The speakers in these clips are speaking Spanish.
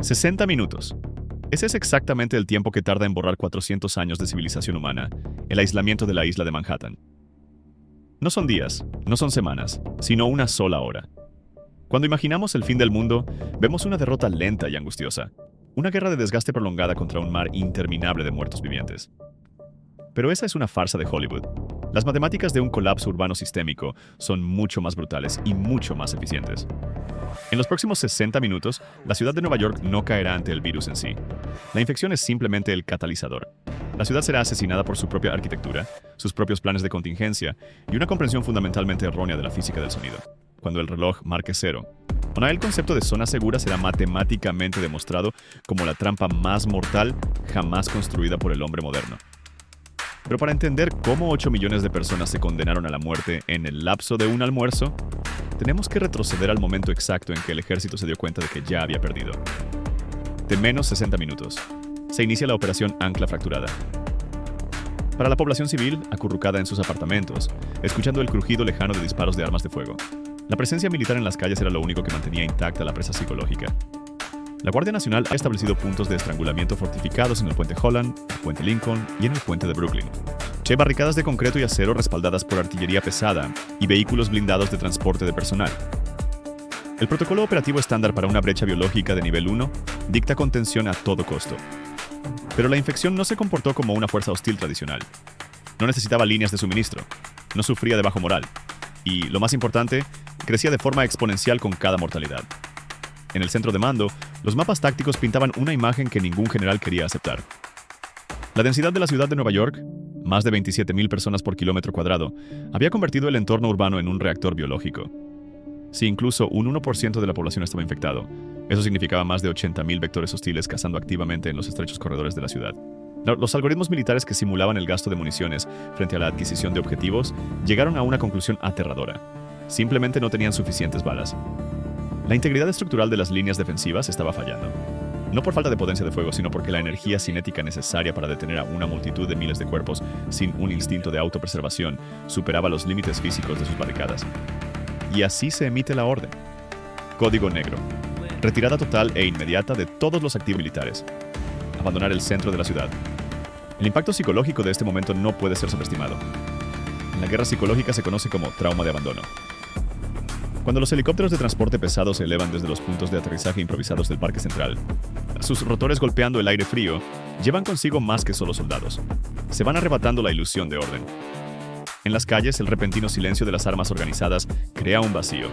60 minutos. Ese es exactamente el tiempo que tarda en borrar 400 años de civilización humana, el aislamiento de la isla de Manhattan. No son días, no son semanas, sino una sola hora. Cuando imaginamos el fin del mundo, vemos una derrota lenta y angustiosa, una guerra de desgaste prolongada contra un mar interminable de muertos vivientes. Pero esa es una farsa de Hollywood. Las matemáticas de un colapso urbano sistémico son mucho más brutales y mucho más eficientes. En los próximos 60 minutos, la ciudad de Nueva York no caerá ante el virus en sí. La infección es simplemente el catalizador. La ciudad será asesinada por su propia arquitectura, sus propios planes de contingencia y una comprensión fundamentalmente errónea de la física del sonido. Cuando el reloj marque cero, el concepto de zona segura será matemáticamente demostrado como la trampa más mortal jamás construida por el hombre moderno. Pero para entender cómo 8 millones de personas se condenaron a la muerte en el lapso de un almuerzo, tenemos que retroceder al momento exacto en que el ejército se dio cuenta de que ya había perdido. De menos 60 minutos, se inicia la operación Ancla Fracturada. Para la población civil, acurrucada en sus apartamentos, escuchando el crujido lejano de disparos de armas de fuego, la presencia militar en las calles era lo único que mantenía intacta la presa psicológica. La Guardia Nacional ha establecido puntos de estrangulamiento fortificados en el puente Holland, el puente Lincoln y en el puente de Brooklyn. Barricadas de concreto y acero respaldadas por artillería pesada y vehículos blindados de transporte de personal. El protocolo operativo estándar para una brecha biológica de nivel 1 dicta contención a todo costo. Pero la infección no se comportó como una fuerza hostil tradicional. No necesitaba líneas de suministro, no sufría de bajo moral y, lo más importante, crecía de forma exponencial con cada mortalidad. En el centro de mando, los mapas tácticos pintaban una imagen que ningún general quería aceptar. La densidad de la ciudad de Nueva York, más de 27.000 personas por kilómetro cuadrado, había convertido el entorno urbano en un reactor biológico. Si incluso un 1% de la población estaba infectado, eso significaba más de 80.000 vectores hostiles cazando activamente en los estrechos corredores de la ciudad. Los algoritmos militares que simulaban el gasto de municiones frente a la adquisición de objetivos llegaron a una conclusión aterradora. Simplemente no tenían suficientes balas. La integridad estructural de las líneas defensivas estaba fallando. No por falta de potencia de fuego, sino porque la energía cinética necesaria para detener a una multitud de miles de cuerpos sin un instinto de autopreservación superaba los límites físicos de sus barricadas. Y así se emite la orden. Código negro. Retirada total e inmediata de todos los activos militares. Abandonar el centro de la ciudad. El impacto psicológico de este momento no puede ser subestimado. En la guerra psicológica se conoce como trauma de abandono. Cuando los helicópteros de transporte pesado se elevan desde los puntos de aterrizaje improvisados del Parque Central, sus rotores golpeando el aire frío llevan consigo más que solo soldados. Se van arrebatando la ilusión de orden. En las calles, el repentino silencio de las armas organizadas crea un vacío.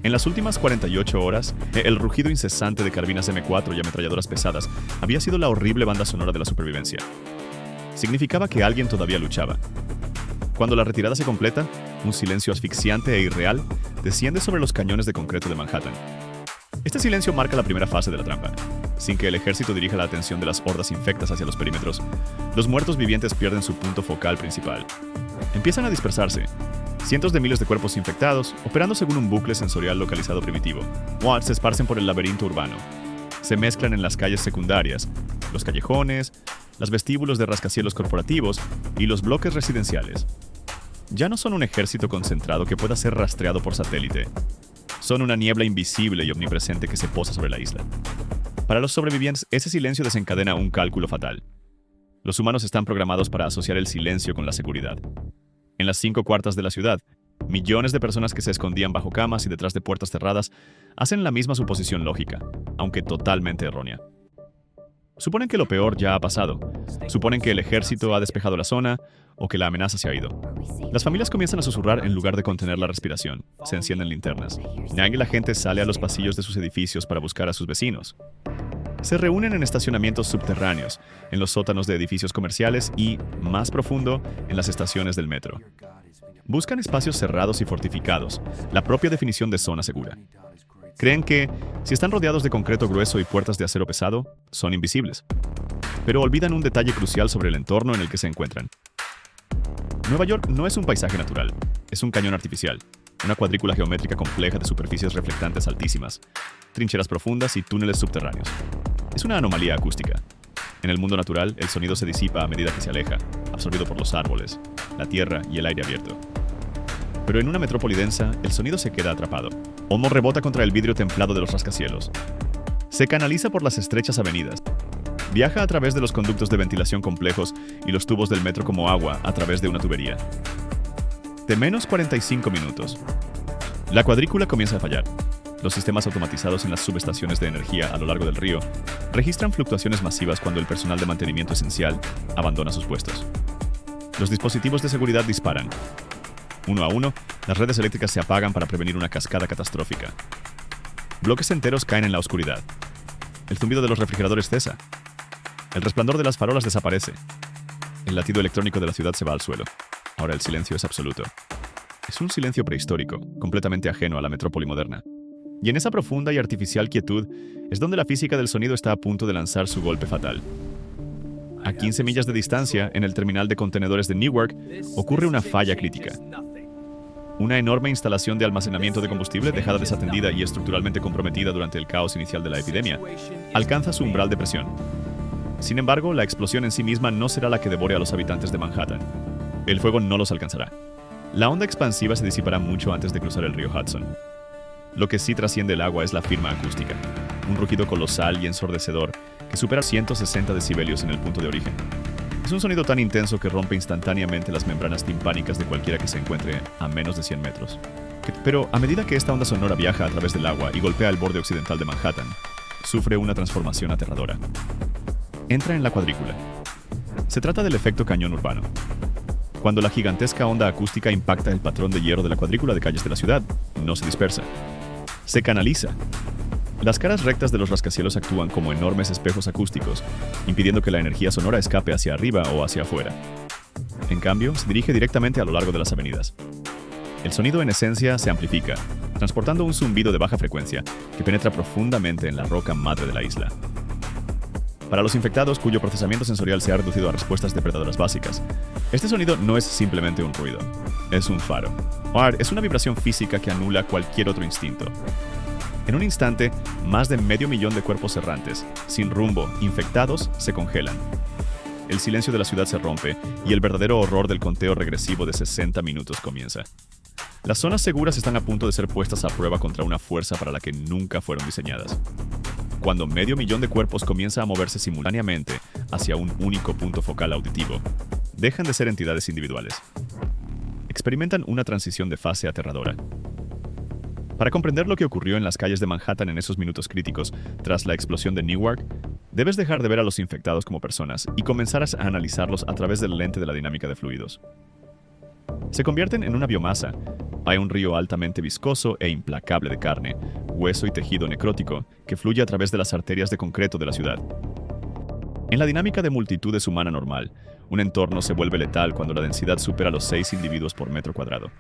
En las últimas 48 horas, el rugido incesante de carbinas M4 y ametralladoras pesadas había sido la horrible banda sonora de la supervivencia. Significaba que alguien todavía luchaba. Cuando la retirada se completa, un silencio asfixiante e irreal desciende sobre los cañones de concreto de Manhattan. Este silencio marca la primera fase de la trampa. Sin que el ejército dirija la atención de las hordas infectas hacia los perímetros, los muertos vivientes pierden su punto focal principal. Empiezan a dispersarse. Cientos de miles de cuerpos infectados, operando según un bucle sensorial localizado primitivo, se esparcen por el laberinto urbano. Se mezclan en las calles secundarias, los callejones, los vestíbulos de rascacielos corporativos y los bloques residenciales. Ya no son un ejército concentrado que pueda ser rastreado por satélite. Son una niebla invisible y omnipresente que se posa sobre la isla. Para los sobrevivientes, ese silencio desencadena un cálculo fatal. Los humanos están programados para asociar el silencio con la seguridad. En las 5 cuartas de la ciudad, millones de personas que se escondían bajo camas y detrás de puertas cerradas hacen la misma suposición lógica, aunque totalmente errónea. Suponen que lo peor ya ha pasado. Suponen que el ejército ha despejado la zona o que la amenaza se ha ido. Las familias comienzan a susurrar en lugar de contener la respiración. Se encienden linternas. Y la gente sale a los pasillos de sus edificios para buscar a sus vecinos. Se reúnen en estacionamientos subterráneos, en los sótanos de edificios comerciales y, más profundo, en las estaciones del metro. Buscan espacios cerrados y fortificados, la propia definición de zona segura. Creen que, si están rodeados de concreto grueso y puertas de acero pesado, son invisibles. Pero olvidan un detalle crucial sobre el entorno en el que se encuentran. Nueva York no es un paisaje natural, es un cañón artificial, una cuadrícula geométrica compleja de superficies reflectantes altísimas, trincheras profundas y túneles subterráneos. Es una anomalía acústica. En el mundo natural, el sonido se disipa a medida que se aleja, absorbido por los árboles, la tierra y el aire abierto. Pero en una metrópoli densa, el sonido se queda atrapado. Rebota contra el vidrio templado de los rascacielos. Se canaliza por las estrechas avenidas. Viaja a través de los conductos de ventilación complejos y los tubos del metro como agua a través de una tubería. De menos 45 minutos. La cuadrícula comienza a fallar. Los sistemas automatizados en las subestaciones de energía a lo largo del río registran fluctuaciones masivas cuando el personal de mantenimiento esencial abandona sus puestos. Los dispositivos de seguridad disparan. Uno a uno, las redes eléctricas se apagan para prevenir una cascada catastrófica. Bloques enteros caen en la oscuridad. El zumbido de los refrigeradores cesa. El resplandor de las farolas desaparece. El latido electrónico de la ciudad se va al suelo. Ahora el silencio es absoluto. Es un silencio prehistórico, completamente ajeno a la metrópoli moderna. Y en esa profunda y artificial quietud es donde la física del sonido está a punto de lanzar su golpe fatal. A 15 millas de distancia, en el terminal de contenedores de Newark, ocurre una falla crítica. Una enorme instalación de almacenamiento de combustible, dejada desatendida y estructuralmente comprometida durante el caos inicial de la epidemia, alcanza su umbral de presión. Sin embargo, la explosión en sí misma no será la que devore a los habitantes de Manhattan. El fuego no los alcanzará. La onda expansiva se disipará mucho antes de cruzar el río Hudson. Lo que sí trasciende el agua es la firma acústica, un rugido colosal y ensordecedor que supera 160 decibelios en el punto de origen. Es un sonido tan intenso que rompe instantáneamente las membranas timpánicas de cualquiera que se encuentre a menos de 100 metros. Pero a medida que esta onda sonora viaja a través del agua y golpea el borde occidental de Manhattan, sufre una transformación aterradora. Entra en la cuadrícula. Se trata del efecto cañón urbano. Cuando la gigantesca onda acústica impacta el patrón de hierro de la cuadrícula de calles de la ciudad, no se dispersa. Se canaliza. Las caras rectas de los rascacielos actúan como enormes espejos acústicos, impidiendo que la energía sonora escape hacia arriba o hacia afuera. En cambio, se dirige directamente a lo largo de las avenidas. El sonido en esencia se amplifica, transportando un zumbido de baja frecuencia que penetra profundamente en la roca madre de la isla. Para los infectados cuyo procesamiento sensorial se ha reducido a respuestas depredadoras básicas, este sonido no es simplemente un ruido, es un faro. Es una vibración física que anula cualquier otro instinto. En un instante, más de 500,000 de cuerpos errantes, sin rumbo, infectados, se congelan. El silencio de la ciudad se rompe y el verdadero horror del conteo regresivo de 60 minutos comienza. Las zonas seguras están a punto de ser puestas a prueba contra una fuerza para la que nunca fueron diseñadas. Cuando 500,000 de cuerpos comienza a moverse simultáneamente hacia un único punto focal auditivo, dejan de ser entidades individuales. Experimentan una transición de fase aterradora. Para comprender lo que ocurrió en las calles de Manhattan en esos minutos críticos tras la explosión de Newark, debes dejar de ver a los infectados como personas y comenzar a analizarlos a través del lente de la dinámica de fluidos. Se convierten en una biomasa. Hay un río altamente viscoso e implacable de carne, hueso y tejido necrótico que fluye a través de las arterias de concreto de la ciudad. En la dinámica de multitudes humana normal, un entorno se vuelve letal cuando la densidad supera los 6 individuos por metro cuadrado.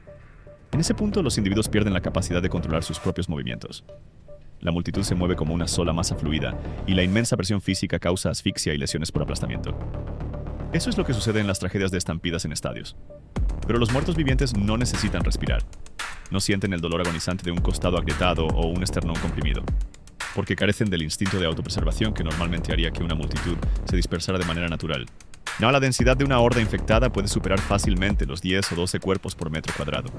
En ese punto, los individuos pierden la capacidad de controlar sus propios movimientos. La multitud se mueve como una sola masa fluida y la inmensa presión física causa asfixia y lesiones por aplastamiento. Eso es lo que sucede en las tragedias de estampidas en estadios. Pero los muertos vivientes no necesitan respirar. No sienten el dolor agonizante de un costado agrietado o un esternón comprimido, porque carecen del instinto de autopreservación que normalmente haría que una multitud se dispersara de manera natural. No, la densidad de una horda infectada puede superar fácilmente los 10 o 12 cuerpos por metro cuadrado.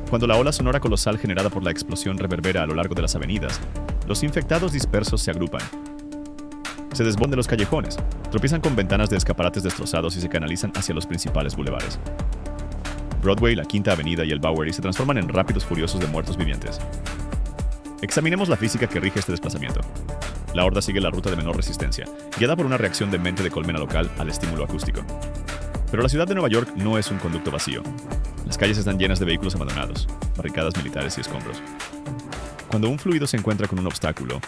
Cuando la ola sonora colosal generada por la explosión reverbera a lo largo de las avenidas, los infectados dispersos se agrupan. Se desbordan de los callejones, tropiezan con ventanas de escaparates destrozados y se canalizan hacia los principales bulevares. Broadway, la Quinta Avenida y el Bowery se transforman en rápidos furiosos de muertos vivientes. Examinemos la física que rige este desplazamiento. La horda sigue la ruta de menor resistencia, guiada por una reacción de mente de colmena local al estímulo acústico. Pero la ciudad de Nueva York no es un conducto vacío. Las calles están llenas de vehículos abandonados, barricadas militares y escombros. Cuando un fluido se encuentra con un obstáculo,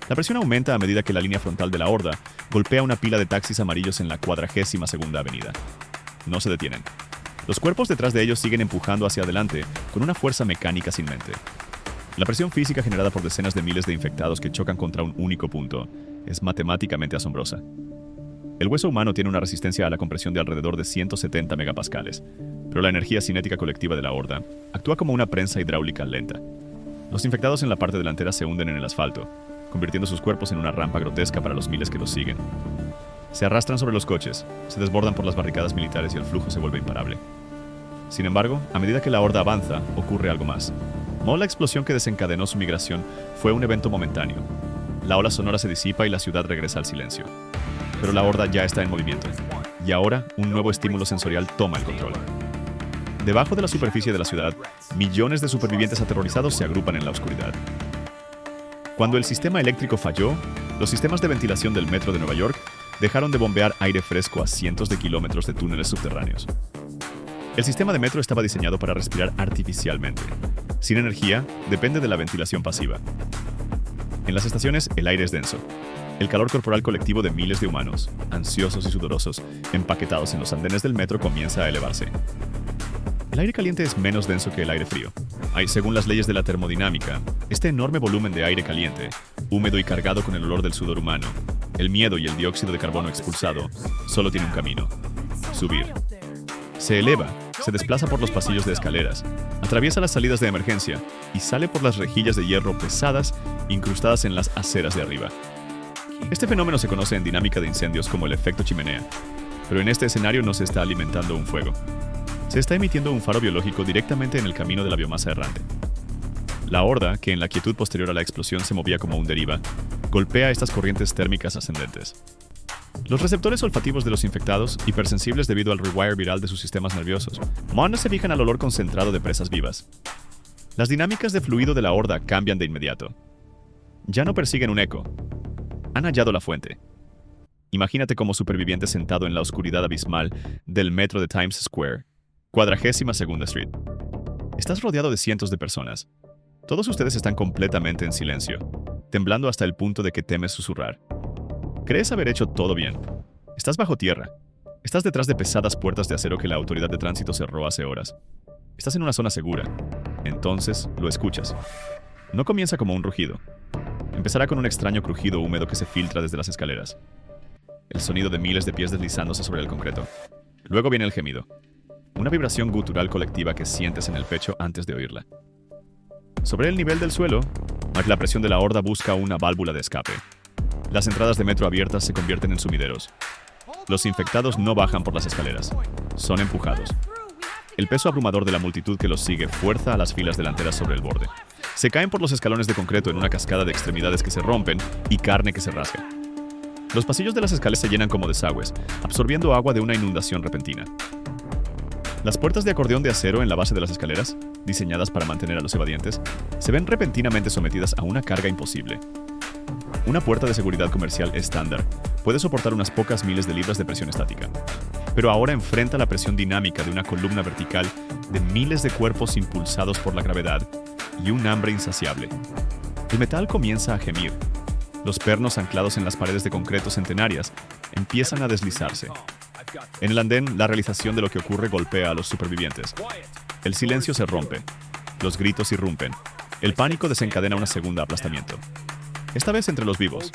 la presión aumenta a medida que la línea frontal de la horda golpea una pila de taxis amarillos en la 42ª Avenida. No se detienen. Los cuerpos detrás de ellos siguen empujando hacia adelante con una fuerza mecánica sin mente. La presión física generada por decenas de miles de infectados que chocan contra un único punto es matemáticamente asombrosa. El hueso humano tiene una resistencia a la compresión de alrededor de 170 megapascales, pero la energía cinética colectiva de la horda actúa como una prensa hidráulica lenta. Los infectados en la parte delantera se hunden en el asfalto, convirtiendo sus cuerpos en una rampa grotesca para los miles que los siguen. Se arrastran sobre los coches, se desbordan por las barricadas militares y el flujo se vuelve imparable. Sin embargo, a medida que la horda avanza, ocurre algo más. La explosión que desencadenó su migración fue un evento momentáneo. La ola sonora se disipa y la ciudad regresa al silencio. Pero la horda ya está en movimiento. Y ahora, un nuevo estímulo sensorial toma el control. Debajo de la superficie de la ciudad, millones de supervivientes aterrorizados se agrupan en la oscuridad. Cuando el sistema eléctrico falló, los sistemas de ventilación del metro de Nueva York dejaron de bombear aire fresco a cientos de kilómetros de túneles subterráneos. El sistema de metro estaba diseñado para respirar artificialmente. Sin energía, depende de la ventilación pasiva. En las estaciones, el aire es denso. El calor corporal colectivo de miles de humanos, ansiosos y sudorosos, empaquetados en los andenes del metro, comienza a elevarse. El aire caliente es menos denso que el aire frío. Según las leyes de la termodinámica, este enorme volumen de aire caliente, húmedo y cargado con el olor del sudor humano, el miedo y el dióxido de carbono expulsado, solo tiene un camino: subir. Se eleva, se desplaza por los pasillos de escaleras, atraviesa las salidas de emergencia y sale por las rejillas de hierro pesadas incrustadas en las aceras de arriba. Este fenómeno se conoce en dinámica de incendios como el efecto chimenea, pero en este escenario no se está alimentando un fuego. Se está emitiendo un faro biológico directamente en el camino de la biomasa errante. La horda, que en la quietud posterior a la explosión se movía como un deriva, golpea estas corrientes térmicas ascendentes. Los receptores olfativos de los infectados, hipersensibles debido al rewire viral de sus sistemas nerviosos, no se fijan al olor concentrado de presas vivas. Las dinámicas de fluido de la horda cambian de inmediato. Ya no persiguen un eco. Han hallado la fuente. Imagínate como superviviente sentado en la oscuridad abismal del metro de Times Square, 42ª Street. Estás rodeado de cientos de personas. Todos ustedes están completamente en silencio, temblando hasta el punto de que temes susurrar. Crees haber hecho todo bien. Estás bajo tierra. Estás detrás de pesadas puertas de acero que la autoridad de tránsito cerró hace horas. Estás en una zona segura. Entonces, lo escuchas. No comienza como un rugido. Empezará con un extraño crujido húmedo que se filtra desde las escaleras. El sonido de miles de pies deslizándose sobre el concreto. Luego viene el gemido. Una vibración gutural colectiva que sientes en el pecho antes de oírla. Sobre el nivel del suelo, la presión de la horda busca una válvula de escape. Las entradas de metro abiertas se convierten en sumideros. Los infectados no bajan por las escaleras. Son empujados. El peso abrumador de la multitud que los sigue fuerza a las filas delanteras sobre el borde. Se caen por los escalones de concreto en una cascada de extremidades que se rompen y carne que se rasga. Los pasillos de las escaleras se llenan como desagües, absorbiendo agua de una inundación repentina. Las puertas de acordeón de acero en la base de las escaleras, diseñadas para mantener a los evadientes, se ven repentinamente sometidas a una carga imposible. Una puerta de seguridad comercial estándar puede soportar unas pocas miles de libras de presión estática, pero ahora enfrenta la presión dinámica de una columna vertical de miles de cuerpos impulsados por la gravedad y un hambre insaciable. El metal comienza a gemir. Los pernos anclados en las paredes de concreto centenarias empiezan a deslizarse. En el andén, la realización de lo que ocurre golpea a los supervivientes. El silencio se rompe. Los gritos irrumpen. El pánico desencadena un segundo aplastamiento. Esta vez entre los vivos.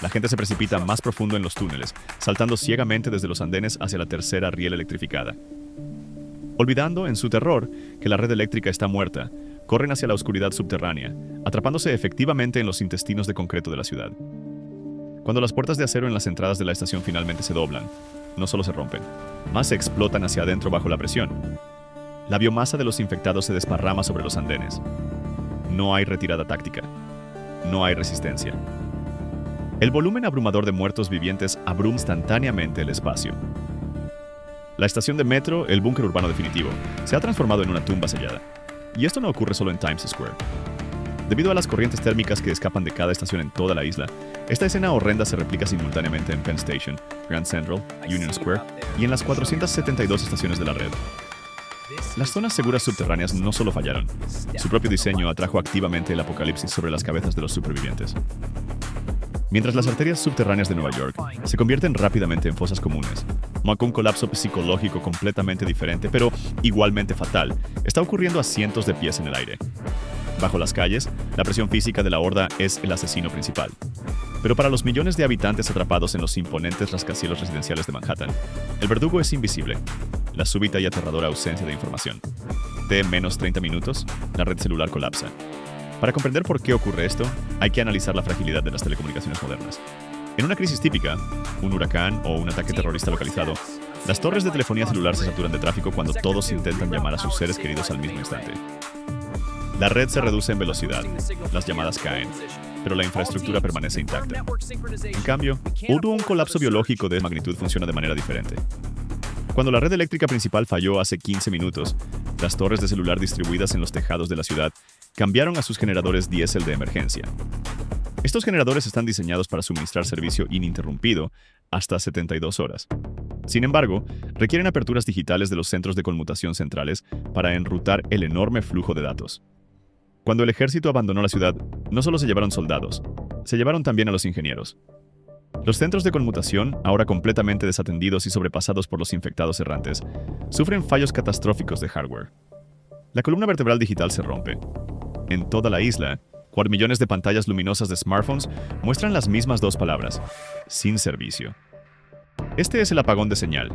La gente se precipita más profundo en los túneles, saltando ciegamente desde los andenes hacia la tercera riel electrificada. Olvidando, en su terror, que la red eléctrica está muerta, corren hacia la oscuridad subterránea, atrapándose efectivamente en los intestinos de concreto de la ciudad. Cuando las puertas de acero en las entradas de la estación finalmente se doblan, no solo se rompen, más se explotan hacia adentro bajo la presión. La biomasa de los infectados se desparrama sobre los andenes. No hay retirada táctica. No hay resistencia. El volumen abrumador de muertos vivientes abruma instantáneamente el espacio. La estación de metro, el búnker urbano definitivo, se ha transformado en una tumba sellada. Y esto no ocurre solo en Times Square. Debido a las corrientes térmicas que escapan de cada estación en toda la isla, esta escena horrenda se replica simultáneamente en Penn Station, Grand Central, Union Square y en las 472 estaciones de la red. Las zonas seguras subterráneas no solo fallaron, su propio diseño atrajo activamente el apocalipsis sobre las cabezas de los supervivientes. Mientras las arterias subterráneas de Nueva York se convierten rápidamente en fosas comunes, un colapso psicológico completamente diferente, pero igualmente fatal, está ocurriendo a cientos de pies en el aire. Bajo las calles, la presión física de la horda es el asesino principal. Pero para los millones de habitantes atrapados en los imponentes rascacielos residenciales de Manhattan, el verdugo es invisible, la súbita y aterradora ausencia de información. De menos 30 minutos, la red celular colapsa. Para comprender por qué ocurre esto, hay que analizar la fragilidad de las telecomunicaciones modernas. En una crisis típica, un huracán o un ataque terrorista localizado, las torres de telefonía celular se saturan de tráfico cuando todos intentan llamar a sus seres queridos al mismo instante. La red se reduce en velocidad, las llamadas caen, pero la infraestructura permanece intacta. En cambio, hubo un colapso biológico de magnitud funciona de manera diferente. Cuando la red eléctrica principal falló hace 15 minutos, las torres de celular distribuidas en los tejados de la ciudad cambiaron a sus generadores diésel de emergencia. Estos generadores están diseñados para suministrar servicio ininterrumpido hasta 72 horas. Sin embargo, requieren aperturas digitales de los centros de conmutación centrales para enrutar el enorme flujo de datos. Cuando el ejército abandonó la ciudad, no solo se llevaron soldados, se llevaron también a los ingenieros. Los centros de conmutación, ahora completamente desatendidos y sobrepasados por los infectados errantes, sufren fallos catastróficos de hardware. La columna vertebral digital se rompe. En toda la isla, millones de pantallas luminosas de smartphones muestran las mismas dos palabras: sin servicio. Este es el apagón de señal.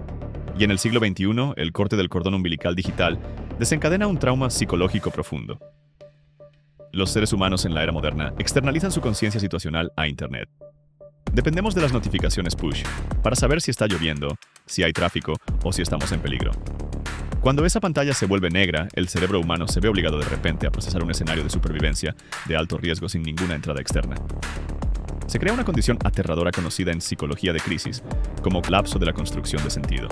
Y en el siglo XXI, el corte del cordón umbilical digital desencadena un trauma psicológico profundo. Los seres humanos en la era moderna externalizan su conciencia situacional a Internet. Dependemos de las notificaciones push para saber si está lloviendo, si hay tráfico o si estamos en peligro. Cuando esa pantalla se vuelve negra, el cerebro humano se ve obligado de repente a procesar un escenario de supervivencia de alto riesgo sin ninguna entrada externa. Se crea una condición aterradora conocida en psicología de crisis como colapso de la construcción de sentido.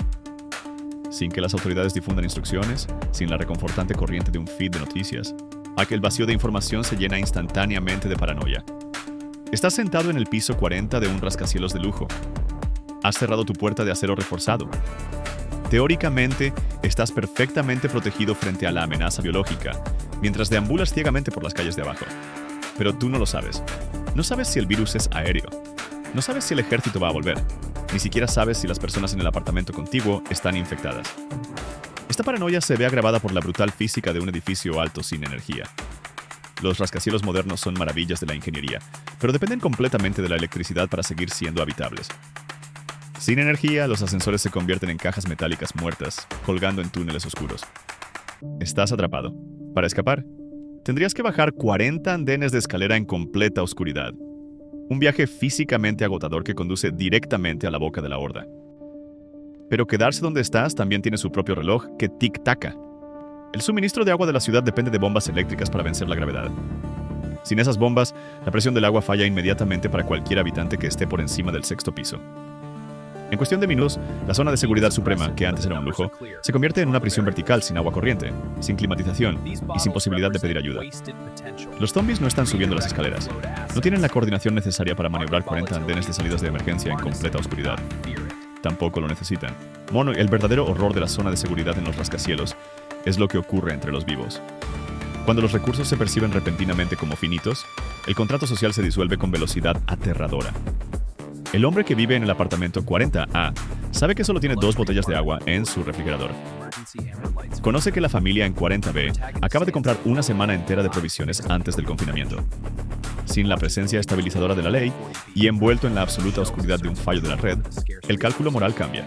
Sin que las autoridades difundan instrucciones, sin la reconfortante corriente de un feed de noticias, aquel vacío de información se llena instantáneamente de paranoia. Estás sentado en el piso 40 de un rascacielos de lujo. Has cerrado tu puerta de acero reforzado. Teóricamente, estás perfectamente protegido frente a la amenaza biológica, mientras deambulas ciegamente por las calles de abajo. Pero tú no lo sabes. No sabes si el virus es aéreo. No sabes si el ejército va a volver. Ni siquiera sabes si las personas en el apartamento contiguo están infectadas. Esta paranoia se ve agravada por la brutal física de un edificio alto sin energía. Los rascacielos modernos son maravillas de la ingeniería, pero dependen completamente de la electricidad para seguir siendo habitables. Sin energía, los ascensores se convierten en cajas metálicas muertas, colgando en túneles oscuros. Estás atrapado. Para escapar, tendrías que bajar 40 andenes de escalera en completa oscuridad. Un viaje físicamente agotador que conduce directamente a la boca de la horda. Pero quedarse donde estás también tiene su propio reloj que tic-taca. El suministro de agua de la ciudad depende de bombas eléctricas para vencer la gravedad. Sin esas bombas, la presión del agua falla inmediatamente para cualquier habitante que esté por encima del 6º piso. En cuestión de minutos, la zona de seguridad suprema, que antes era un lujo, se convierte en una prisión vertical sin agua corriente, sin climatización y sin posibilidad de pedir ayuda. Los zombies no están subiendo las escaleras. No tienen la coordinación necesaria para maniobrar 40 andenes de salidas de emergencia en completa oscuridad. Tampoco lo necesitan. El verdadero horror de la zona de seguridad en los rascacielos es lo que ocurre entre los vivos. Cuando los recursos se perciben repentinamente como finitos, el contrato social se disuelve con velocidad aterradora. El hombre que vive en el apartamento 40A sabe que solo tiene 2 botellas de agua en su refrigerador. Conoce que la familia en 40B acaba de comprar una semana entera de provisiones antes del confinamiento. Sin la presencia estabilizadora de la ley y envuelto en la absoluta oscuridad de un fallo de la red, el cálculo moral cambia.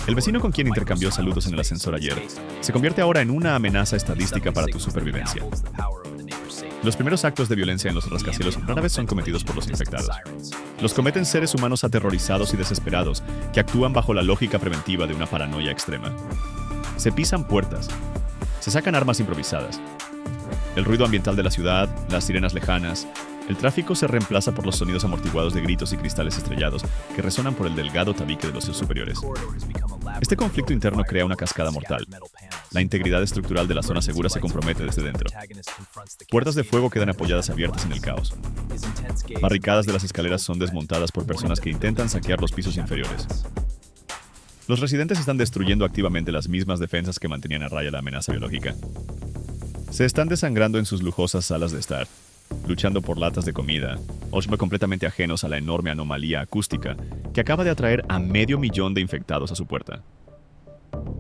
El vecino con quien intercambió saludos en el ascensor ayer se convierte ahora en una amenaza estadística para tu supervivencia. Los primeros actos de violencia en los rascacielos rara vez son cometidos por los infectados. Los cometen seres humanos aterrorizados y desesperados que actúan bajo la lógica preventiva de una paranoia extrema. Se pisan puertas, se sacan armas improvisadas. El ruido ambiental de la ciudad, las sirenas lejanas, el tráfico se reemplaza por los sonidos amortiguados de gritos y cristales estrellados que resonan por el delgado tabique de los superiores. Este conflicto interno crea una cascada mortal. La integridad estructural de la zona segura se compromete desde dentro. Puertas de fuego quedan apoyadas abiertas en el caos. Barricadas de las escaleras son desmontadas por personas que intentan saquear los pisos inferiores. Los residentes están destruyendo activamente las mismas defensas que mantenían a raya la amenaza biológica. Se están desangrando en sus lujosas salas de estar, luchando por latas de comida, o completamente ajenos a la enorme anomalía acústica que acaba de atraer a 500,000 de infectados a su puerta.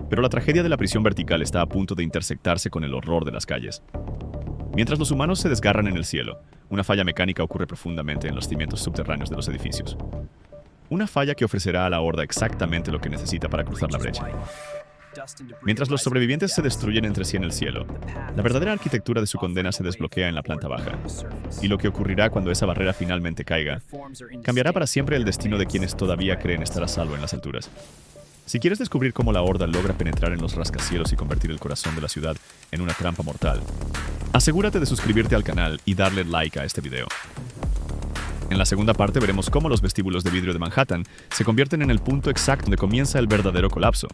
Pero la tragedia de la prisión vertical está a punto de intersectarse con el horror de las calles. Mientras los humanos se desgarran en el cielo, una falla mecánica ocurre profundamente en los cimientos subterráneos de los edificios. Una falla que ofrecerá a la horda exactamente lo que necesita para cruzar la brecha. Mientras los sobrevivientes se destruyen entre sí en el cielo, la verdadera arquitectura de su condena se desbloquea en la planta baja. Y lo que ocurrirá cuando esa barrera finalmente caiga, cambiará para siempre el destino de quienes todavía creen estar a salvo en las alturas. Si quieres descubrir cómo la Horda logra penetrar en los rascacielos y convertir el corazón de la ciudad en una trampa mortal, asegúrate de suscribirte al canal y darle like a este video. En la segunda parte veremos cómo los vestíbulos de vidrio de Manhattan se convierten en el punto exacto donde comienza el verdadero colapso.